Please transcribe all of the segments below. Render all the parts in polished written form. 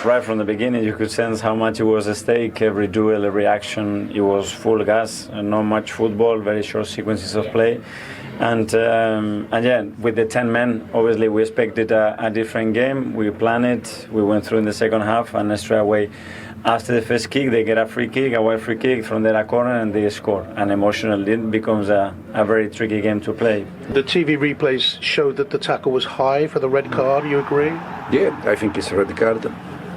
right from the beginning, you could sense how much it was at stake. Every duel, every action, it was full gas, and not much football, very short sequences of play. And yeah, with the 10 men, obviously we expected a different game. We planned it, we went through in the second half, and straight away, after the first kick, they get a wide free kick from their corner, and they score. And emotionally, it becomes a very tricky game to play. The TV replays showed that the tackle was high for the red card. You agree? Yeah, I think it's a red card.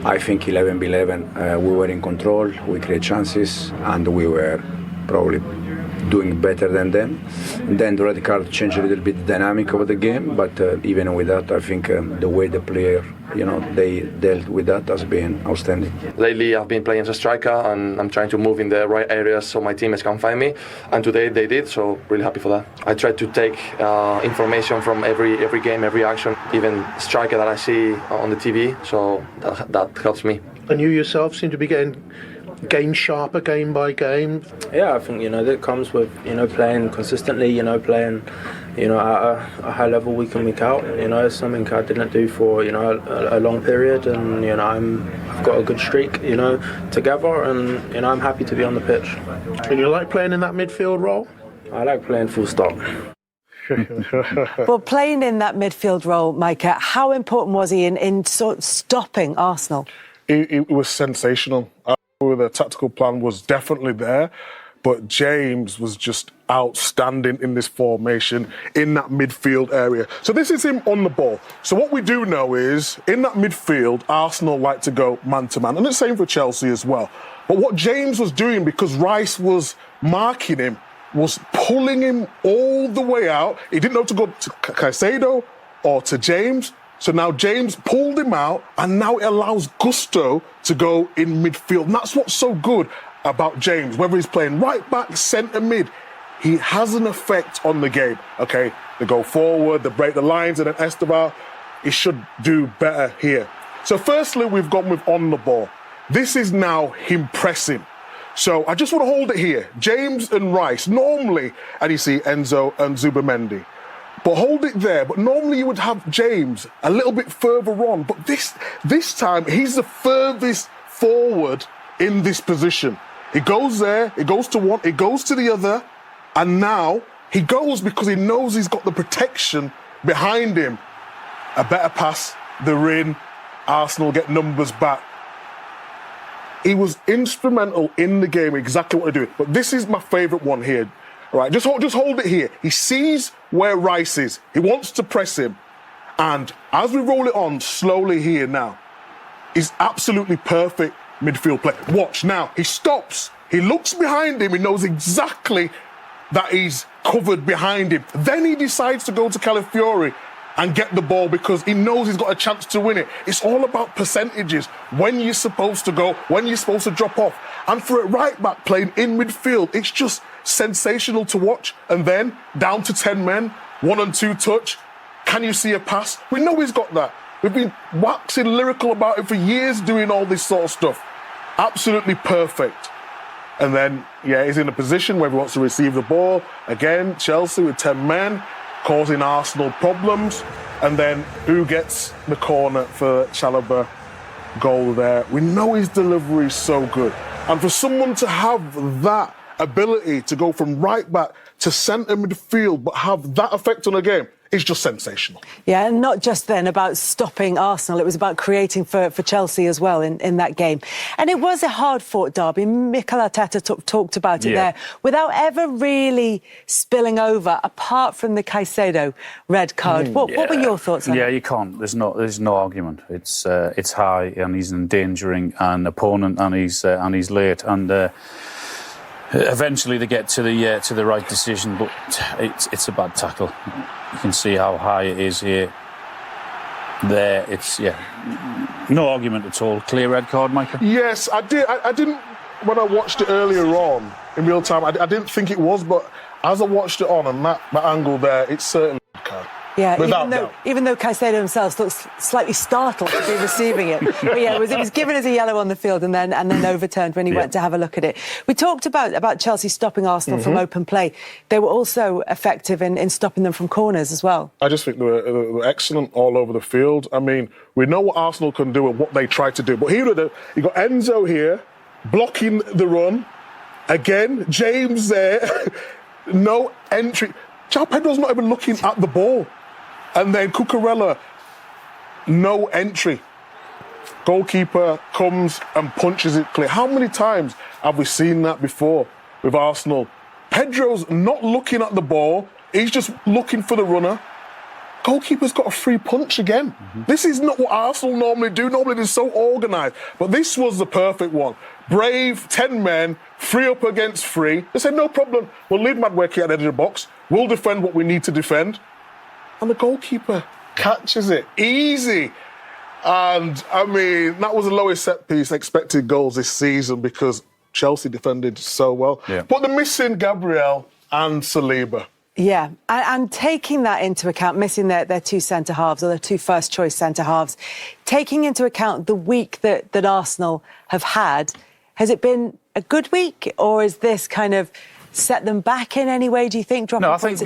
I think 11v11, we were in control, we create chances, and we were probably doing better than them. And then the red card changed a little bit the dynamic of the game, but even with that, I think the way the player, they dealt with that has been outstanding. Lately, I've been playing as a striker, and I'm trying to move in the right areas so my teammates can find me. And today they did, so really happy for that. I try to take information from every game, every action, even striker that I see on the TV. So that helps me. And you yourself seem to be getting game sharper, game by game. Yeah, I think that comes with playing consistently, playing at a high level week in, week out. It's something I didn't do for a long period, and I've got a good streak together, and I'm happy to be on the pitch. And you like playing in that midfield role? I like playing full stop. Well, playing in that midfield role, Micah, how important was he in sort of stopping Arsenal? It was sensational. The tactical plan was definitely there, but James was just outstanding in this formation, in that midfield area. So this is him on the ball. So what we do know is, in that midfield, Arsenal like to go man-to-man, and the same for Chelsea as well. But what James was doing, because Rice was marking him, was pulling him all the way out. He didn't know to go to Caicedo or to James. So now James pulled him out, and now it allows Gusto to go in midfield. And that's what's so good about James. Whether he's playing right back, centre mid, he has an effect on the game. Okay, they go forward, they break the lines, and then Esteban, he should do better here. So firstly, we've gone with on the ball. This is now him pressing. So I just want to hold it here. James and Rice, normally, and you see Enzo and Zubamendi. But hold it there. But normally you would have James a little bit further on. But this time, he's the furthest forward in this position. He goes there, he goes to one, he goes to the other, and now he goes because he knows he's got the protection behind him. A better pass, they're in, Arsenal get numbers back. He was instrumental in the game, exactly what they're doing. But this is my favourite one here. All right, just hold it here. He sees where Rice is. He wants to press him. And as we roll it on slowly here now, he's absolutely perfect midfield play. Watch now. He stops. He looks behind him. He knows exactly that he's covered behind him. Then he decides to go to Calafiori and get the ball because he knows he's got a chance to win it. It's all about percentages, when you're supposed to go, when you're supposed to drop off. And for a right back playing in midfield, it's just sensational to watch. And then down to 10 men, 1 and 2 touch. Can you see a pass? We know he's got that. We've been waxing lyrical about it for years, doing all this sort of stuff. Absolutely perfect. And then, yeah, he's in a position where he wants to receive the ball. Again, Chelsea with 10 men, causing Arsenal problems. And then who gets the corner for Chalobah goal there? We know his delivery is so good. And for someone to have that ability to go from right back to centre midfield but have that effect on a game, is just sensational. Yeah, and not just then about stopping Arsenal, it was about creating for Chelsea as well in that game. And it was a hard-fought derby. Mikel Arteta talked about it there, without ever really spilling over, apart from the Caicedo red card. What were your thoughts on it? Yeah, you can't. There's no argument. It's high, and he's endangering an opponent, and he's late, and eventually they get to the right decision, but it's a bad tackle. You can see how high it is here. There, it's no argument at all. Clear red card, Michael. Yes, I did. I didn't when I watched it earlier on in real time. I didn't think it was, but as I watched it on and that angle there, it's certainly a red card. Yeah, Without even though Caicedo himself looks slightly startled to be receiving it. But yeah, it was given as a yellow on the field and then overturned when he went to have a look at it. We talked about Chelsea stopping Arsenal from open play. They were also effective in stopping them from corners as well. I just think they were excellent all over the field. I mean, we know what Arsenal can do and what they try to do. But here, you got Enzo here, blocking the run. Again, James there, no entry. João Pedro's not even looking at the ball. And then Cucurella, no entry. Goalkeeper comes and punches it clear. How many times have we seen that before with Arsenal? Pedro's not looking at the ball. He's just looking for the runner. Goalkeeper's got a free punch again. This is not what Arsenal normally do. Normally they're so organised. But this was the perfect one. Brave, 10 men, 3 up against 3. They said, no problem. We'll leave Madueke at the edge of the box. We'll defend what we need to defend. And the goalkeeper catches it. Easy. And, I mean, that was the lowest set-piece expected goals this season because Chelsea defended so well. Yeah. But they're missing Gabriel and Saliba. Yeah, and taking that into account, missing their 2 centre-halves or their 2 first-choice centre-halves, taking into account the week that Arsenal have had, has it been a good week or is this kind of set them back in any way, do you think? No, I think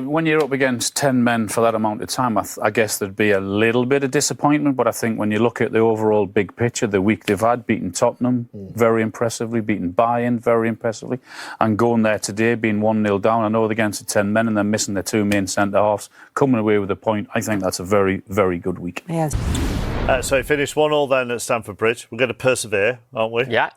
when you're up against 10 men for that amount of time, I guess there'd be a little bit of disappointment, but I think when you look at the overall big picture, the week they've had, beating Tottenham very impressively, beating Bayern very impressively, and going there today, being 1-0 down, I know they're against 10 men and they're missing their 2 main centre-halves, coming away with a point, I think that's a very, very good week. Yes. So finished 1-1 then at Stamford Bridge. We're going to persevere, aren't we? Yeah.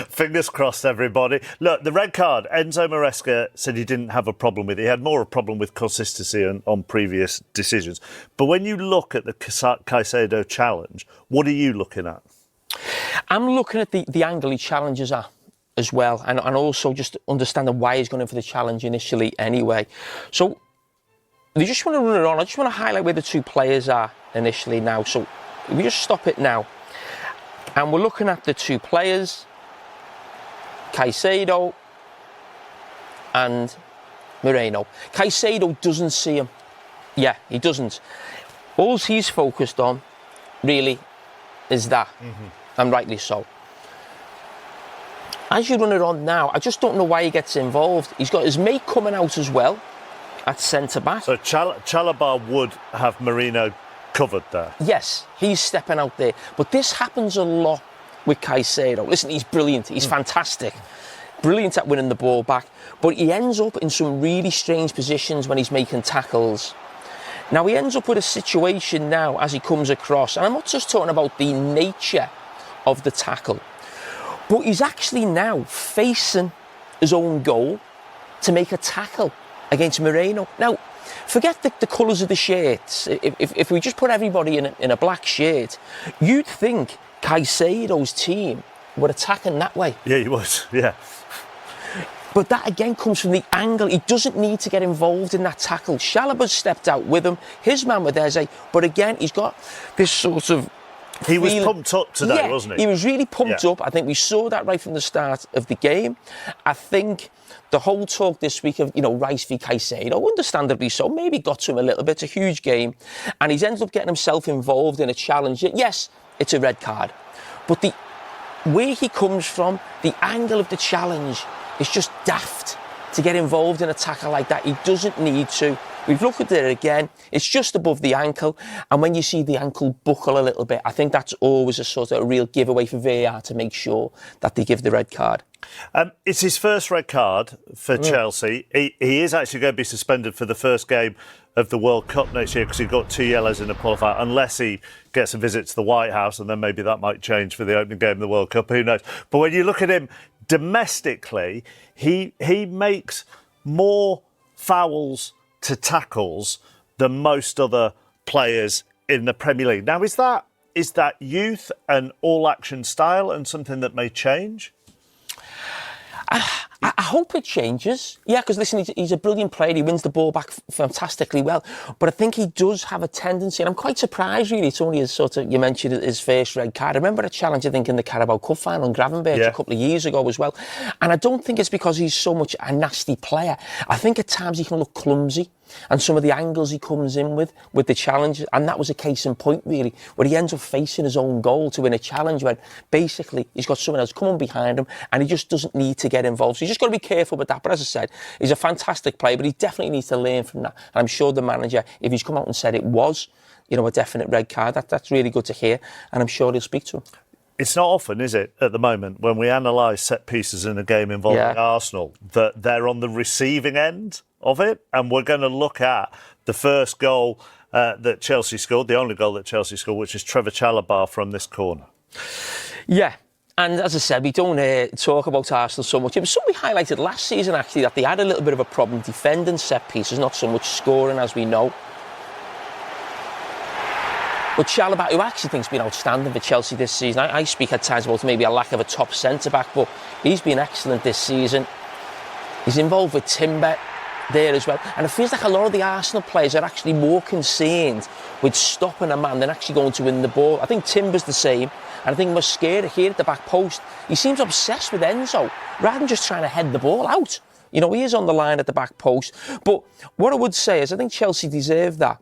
Fingers crossed, everybody. Look, the red card, Enzo Maresca said he didn't have a problem with it. He had more a problem with consistency on previous decisions. But when you look at the Caicedo challenge, what are you looking at? I'm looking at the angle he challenges at as well, and also just understanding why he's going in for the challenge initially anyway. So, if you just want to run it on, I just want to highlight where the 2 players are initially now. So, if we just stop it now, and we're looking at the 2 players, Caicedo and Moreno. Caicedo doesn't see him. Yeah, he doesn't. All he's focused on, really, is that, and rightly so. As you run it on now, I just don't know why he gets involved. He's got his mate coming out as well at centre-back. So Chalobah would have Moreno covered there? Yes, he's stepping out there. But this happens a lot with Caicedo. Listen, he's brilliant. He's fantastic. Brilliant at winning the ball back. But he ends up in some really strange positions when he's making tackles. Now, he ends up with a situation now as he comes across. And I'm not just talking about the nature of the tackle. But he's actually now facing his own goal to make a tackle against Moreno. Now, forget the colours of the shirts. If we just put everybody in a black shirt, you'd think Caicedo's team were attacking that way. Yeah, he was, yeah. But that again comes from the angle. He doesn't need to get involved in that tackle. Chalobah's stepped out with him. His man with Eze. But again, he's got this sort of... He was pumped up today, wasn't he? He was really pumped up. I think we saw that right from the start of the game. I think the whole talk this week of, Rice v Caicedo, understandably so, maybe got to him a little bit. It's a huge game. And he's ended up getting himself involved in a challenge. Yes, it's a red card. But the where he comes from, the angle of the challenge, is just daft to get involved in a tackle like that. He doesn't need to. We've looked at it again. It's just above the ankle. And when you see the ankle buckle a little bit, I think that's always a sort of a real giveaway for VAR to make sure that they give the red card. It's his first red card for Chelsea. He is actually going to be suspended for the first game of the World Cup next year because he got 2 yellows in the qualifier, unless he gets a visit to the White House, and then maybe that might change for the opening game of the World Cup. Who knows? But when you look at him domestically, he makes more fouls to tackles than most other players in the Premier League. Now, is that youth and all-action style and something that may change? I hope it changes. Yeah, because listen, he's a brilliant player. He wins the ball back fantastically well. But I think he does have a tendency, and I'm quite surprised, really. It's only you mentioned his first red card. I remember a challenge, I think, in the Carabao Cup final in Gravenberch a couple of years ago as well. And I don't think it's because he's so much a nasty player. I think at times he can look clumsy. And some of the angles he comes in with the challenge, and that was a case in point, really, where he ends up facing his own goal to win a challenge when basically he's got someone else coming behind him and he just doesn't need to get involved. So you just got to be careful with that. But as I said, he's a fantastic player, but he definitely needs to learn from that. And I'm sure the manager, if he's come out and said it was, a definite red card, that's really good to hear, and I'm sure he'll speak to him. It's not often, is it, at the moment, when we analyse set pieces in a game involving Arsenal, that they're on the receiving end of it, and we're going to look at the first goal that Chelsea scored, the only goal that Chelsea scored, which is Trevor Chalobah from this corner. Yeah. And as I said, we don't talk about Arsenal so much. It was something we highlighted last season, actually, that they had a little bit of a problem defending set pieces, not so much scoring, as we know. But Chalobah, who I actually think's been outstanding for Chelsea this season, I speak at times about maybe a lack of a top centre-back, but he's been excellent this season. He's involved with Timber there as well. And it feels like a lot of the Arsenal players are actually more concerned with stopping a man than actually going to win the ball. I think Timber's the same. And I think Maresca here at the back post, he seems obsessed with Enzo, rather than just trying to head the ball out. He is on the line at the back post. But what I would say is I think Chelsea deserved that.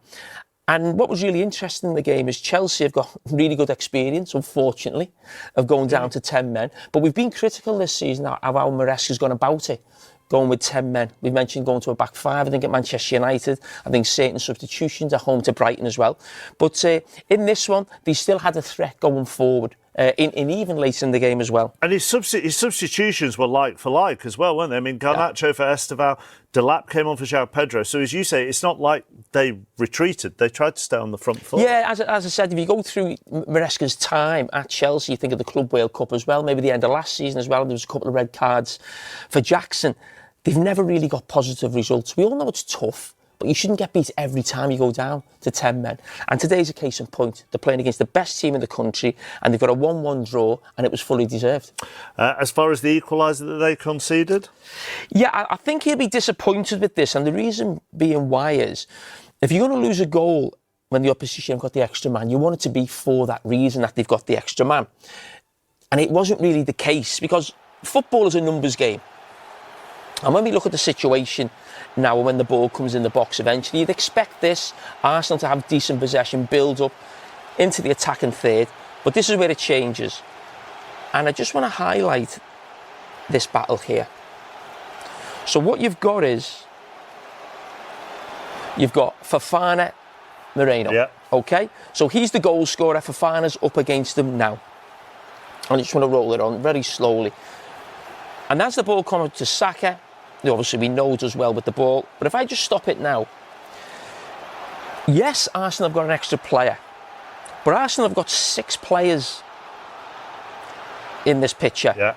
And what was really interesting in the game is Chelsea have got really good experience, unfortunately, of going down to 10 men. But we've been critical this season of how Maresca's gone about it, going with 10 men. We've mentioned going to a back five, I think, at Manchester United. I think certain substitutions at home to Brighton as well. But in this one, they still had a threat going forward. In even later in the game as well. And his substitutions were like for like as well, weren't they? I mean, Garnacho for Esteval, Delap came on for João Pedro. So as you say, it's not like they retreated. They tried to stay on the front foot. Yeah, as I said, if you go through Maresca's time at Chelsea, you think of the Club World Cup as well, maybe the end of last season as well, there was a couple of red cards for Jackson. They've never really got positive results. We all know it's tough, but you shouldn't get beat every time you go down to 10 men. And today's a case in point. They're playing against the best team in the country, and they've got a 1-1 draw, and it was fully deserved. As far as the equaliser that they conceded? Yeah, I think he'll be disappointed with this, and the reason being why is, if you're going to lose a goal when the opposition have got the extra man, you want it to be for that reason that they've got the extra man. And it wasn't really the case, because football is a numbers game. And when we look at the situation now, when the ball comes in the box eventually, you'd expect this Arsenal to have decent possession, build up into the attacking third. But this is where it changes. And I just want to highlight this battle here. So what you've got is, you've got Fofana, Moreno. Yeah. Okay? So he's the goal scorer. Fofana's up against him now. I just want to roll it on very slowly. And as the ball comes to Saka, obviously we know does well with the ball, but if I just stop it now, yes, Arsenal have got an extra player, but Arsenal have got 6 players in this picture. Yeah.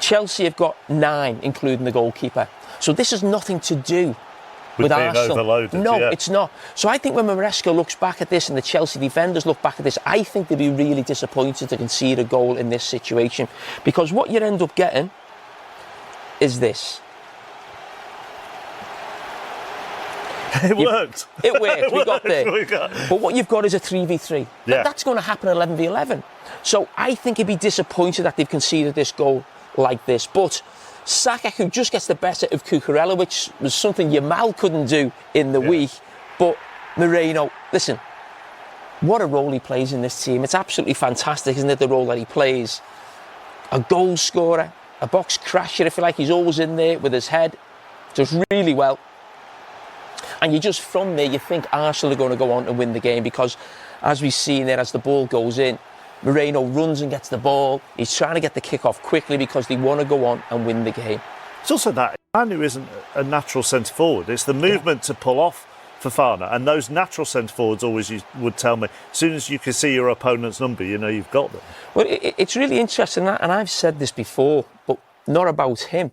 Chelsea have got 9, including the goalkeeper. So this has nothing to do with Arsenal. Overloaded, no, it's not. So I think when Maresca looks back at this and the Chelsea defenders look back at this, I think they'd be really disappointed to concede a goal in this situation, because what you end up getting is this. It worked. It worked. We got there. But what you've got is a 3v3. Yeah. That's going to happen 11v11. So I think he'd be disappointed that they've conceded this goal like this. But Saka, who just gets the better of Cucurella, which was something Yamal couldn't do in the week. But Moreno, listen, what a role he plays in this team. It's absolutely fantastic, isn't it, the role that he plays? A goal scorer, a box crasher, if you like. He's always in there with his head. Does really well. And you just, from there, you think Arsenal are going to go on and win the game, because as we've seen there, as the ball goes in, Moreno runs and gets the ball. He's trying to get the kick off quickly because they want to go on and win the game. It's also that man who isn't a natural centre forward. It's the movement to pull off Fofana, and those natural centre forwards always would tell me, as soon as you can see your opponent's number, you know you've got them. Well, it's really interesting, and I've said this before, but not about him.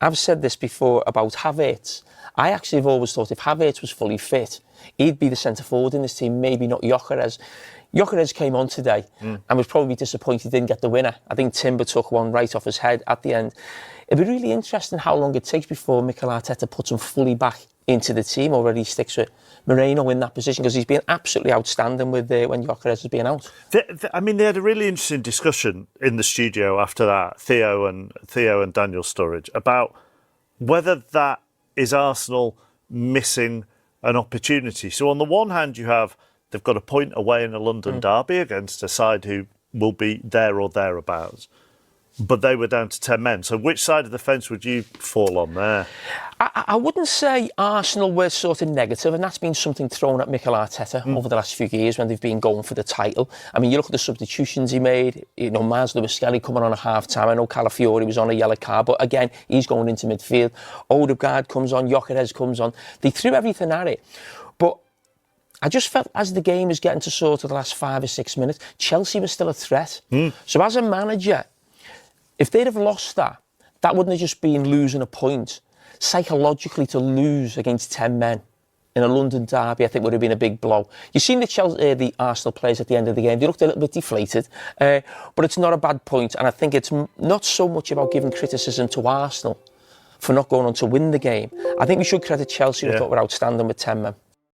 I've said this before about Havertz I actually have always thought if Havertz was fully fit, he'd be the centre forward in this team, maybe not Gyökeres. Gyökeres came on today and was probably disappointed he didn't get the winner. I think Timber took one right off his head at the end. It'd be really interesting how long it takes before Mikel Arteta puts him fully back into the team, or whether he sticks with Moreno in that position, because he's been absolutely outstanding with when Gyökeres has been out. I mean, they had a really interesting discussion in the studio after that, Theo and Daniel Sturridge, about whether that is Arsenal missing an opportunity. So on the one hand, they've got a point away in a London derby against a side who will be there or thereabouts, but they were down to 10 men. So which side of the fence would you fall on there? I wouldn't say Arsenal were sort of negative, and that's been something thrown at Mikel Arteta over the last few years when they've been going for the title. I mean, you look at the substitutions he made, Miles Lewis-Skelly coming on at half-time. I know Calafiori was on a yellow card, but again, he's going into midfield. Odegaard comes on, Gyökeres comes on. They threw everything at it. But I just felt as the game was getting to sort of the last 5 or 6 minutes, Chelsea was still a threat. So as a manager, if they'd have lost that wouldn't have just been losing a point. Psychologically, to lose against 10 men in a London derby, I think would have been a big blow. You've seen the Arsenal players at the end of the game. They looked a little bit deflated, but it's not a bad point. And I think it's not so much about giving criticism to Arsenal for not going on to win the game. I think we should credit Chelsea, who thought were outstanding with 10 men.